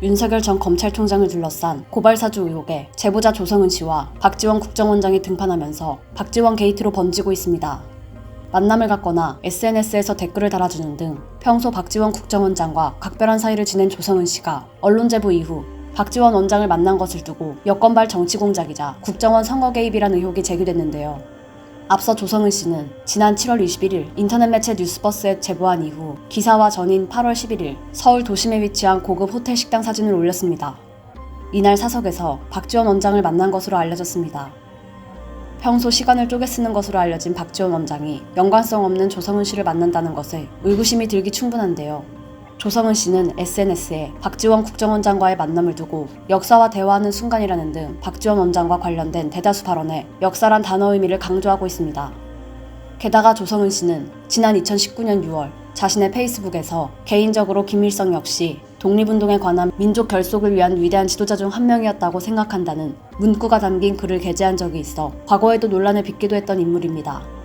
윤석열 전 검찰총장을 둘러싼 고발사주 의혹에 제보자 조성은 씨와 박지원 국정원장이 등판하면서 박지원 게이트로 번지고 있습니다. 만남을 갖거나 SNS에서 댓글을 달아주는 등 평소 박지원 국정원장과 각별한 사이를 지낸 조성은 씨가 언론 제보 이후 박지원 원장을 만난 것을 두고 여권발 정치 공작이자 국정원 선거 개입이란 의혹이 제기됐는데요. 앞서 조성은 씨는 지난 7월 21일 인터넷 매체 뉴스버스에 제보한 이후 기사와 전인 8월 11일 서울 도심에 위치한 고급 호텔 식당 사진을 올렸습니다. 이날 사석에서 박지원 원장을 만난 것으로 알려졌습니다. 평소 시간을 쪼개 쓰는 것으로 알려진 박지원 원장이 연관성 없는 조성은 씨를 만난다는 것에 의구심이 들기 충분한데요. 조성은 씨는 SNS에 박지원 국정원장과의 만남을 두고 역사와 대화하는 순간이라는 등 박지원 원장과 관련된 대다수 발언에 역사란 단어 의미를 강조하고 있습니다. 게다가 조성은 씨는 지난 2019년 6월 자신의 페이스북에서 개인적으로 김일성 역시 독립운동에 관한 민족 결속을 위한 위대한 지도자 중 한 명이었다고 생각한다는 문구가 담긴 글을 게재한 적이 있어 과거에도 논란을 빚기도 했던 인물입니다.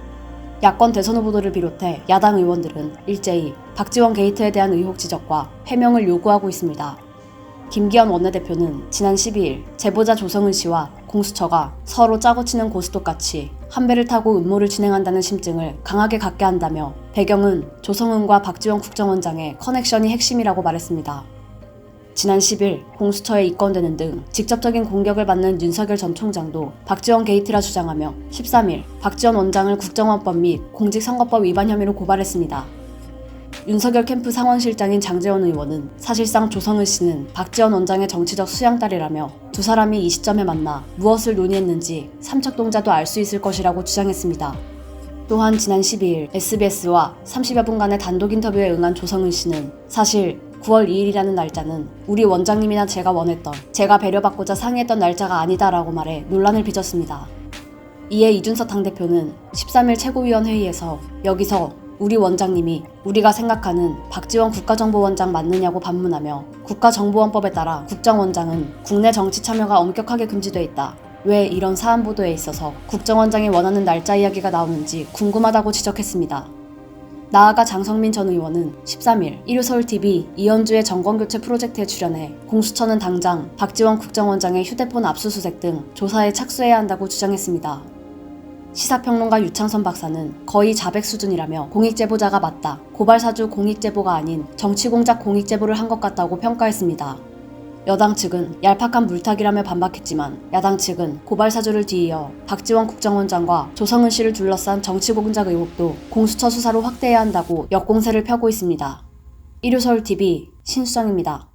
야권 대선 후보들을 비롯해 야당 의원들은 일제히 박지원 게이트에 대한 의혹 지적과 해명을 요구하고 있습니다. 김기현 원내대표는 지난 12일 제보자 조성은 씨와 공수처가 서로 짜고 치는 고스톱같이 한 배를 타고 음모를 진행한다는 심증을 강하게 갖게 한다며 배경은 조성은과 박지원 국정원장의 커넥션이 핵심이라고 말했습니다. 지난 10일 공수처에 입건되는 등 직접적인 공격을 받는 윤석열 전 총장도 박지원 게이트라 주장하며 13일 박지원 원장을 국정원법 및 공직선거법 위반 혐의로 고발했습니다. 윤석열 캠프 상원실장인 장제원 의원은 사실상 조성은 씨는 박지원 원장의 정치적 수양딸이라며 두 사람이 이 시점에 만나 무엇을 논의했는지 삼척동자도 알 수 있을 것이라고 주장했습니다. 또한 지난 12일 SBS와 30여 분간의 단독 인터뷰에 응한 조성은 씨는 사실 9월 2일이라는 날짜는 우리 원장님이나 제가 원했던, 제가 배려받고자 상의했던 날짜가 아니다라고 말해 논란을 빚었습니다. 이에 이준석 당대표는 13일 최고위원회의에서 여기서 우리 원장님이 우리가 생각하는 박지원 국가정보원장 맞느냐고 반문하며 국가정보원법에 따라 국정원장은 국내 정치 참여가 엄격하게 금지돼 있다. 왜 이런 사안 보도에 있어서 국정원장이 원하는 날짜 이야기가 나오는지 궁금하다고 지적했습니다. 나아가 장성민 전 의원은 13일 일요서울TV 이현주의 정권교체 프로젝트에 출연해 공수처는 당장 박지원 국정원장의 휴대폰 압수수색 등 조사에 착수해야 한다고 주장했습니다. 시사평론가 유창선 박사는 거의 자백 수준이라며 공익제보자가 맞다, 고발사주 공익제보가 아닌 정치공작 공익제보를 한 것 같다고 평가했습니다. 여당 측은 얄팍한 물타기라며 반박했지만 야당 측은 고발사주를 뒤이어 박지원 국정원장과 조성은 씨를 둘러싼 정치공작 의혹도 공수처 수사로 확대해야 한다고 역공세를 펴고 있습니다. 일요서울TV 신수정입니다.